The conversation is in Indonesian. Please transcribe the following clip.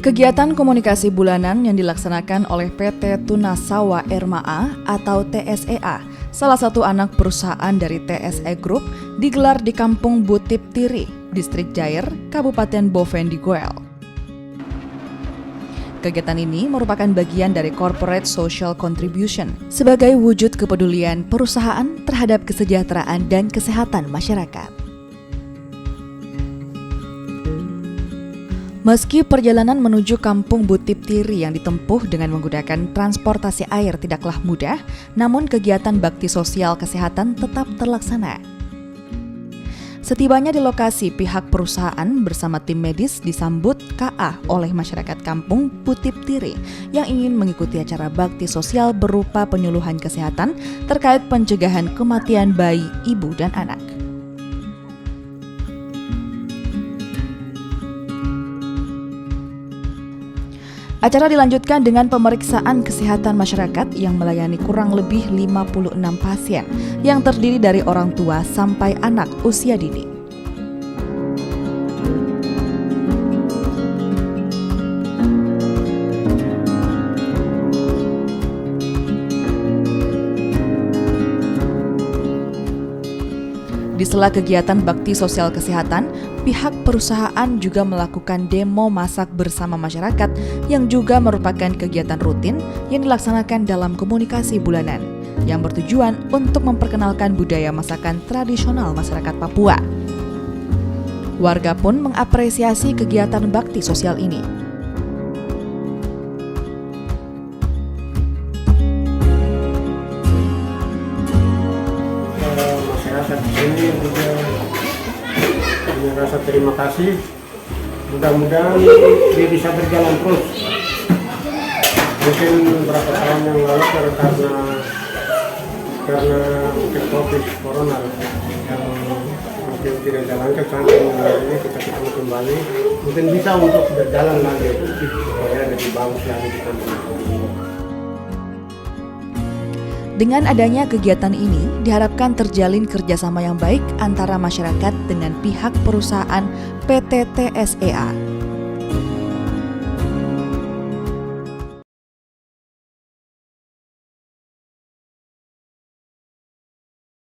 Kegiatan komunikasi bulanan yang dilaksanakan oleh PT Tunasawa Ermaa atau TSEA, salah satu anak perusahaan dari TSE Group, digelar di Kampung Butip Tiri, Distrik Jair, Kabupaten Boven di Goel. Kegiatan ini merupakan bagian dari Corporate Social Contribution sebagai wujud kepedulian perusahaan terhadap kesejahteraan dan kesehatan masyarakat. Meski perjalanan menuju Kampung Butip Tiri yang ditempuh dengan menggunakan transportasi air tidaklah mudah, namun kegiatan bakti sosial kesehatan tetap terlaksana. Setibanya di lokasi, pihak perusahaan bersama tim medis disambut KA oleh masyarakat Kampung Butip Tiri yang ingin mengikuti acara bakti sosial berupa penyuluhan kesehatan terkait pencegahan kematian bayi, ibu, dan anak. Acara dilanjutkan dengan pemeriksaan kesehatan masyarakat yang melayani kurang lebih 56 pasien yang terdiri dari orang tua sampai anak usia dini. Di sela kegiatan bakti sosial kesehatan, pihak perusahaan juga melakukan demo masak bersama masyarakat yang juga merupakan kegiatan rutin yang dilaksanakan dalam komunikasi bulanan yang bertujuan untuk memperkenalkan budaya masakan tradisional masyarakat Papua. Warga pun mengapresiasi kegiatan bakti sosial ini. Masyarakat ini juga punya rasa terima kasih. Mudah-mudahan dia bisa berjalan terus. Mungkin beberapa tahun yang lalu karena COVID Corona yang mungkin tidak jalan ke sampai ini kita ketemu kembali, mungkin bisa untuk berjalan lagi supaya lebih bagus lagi di kampung ini. Dengan adanya kegiatan ini, diharapkan terjalin kerjasama yang baik antara masyarakat dengan pihak perusahaan PT TSEA.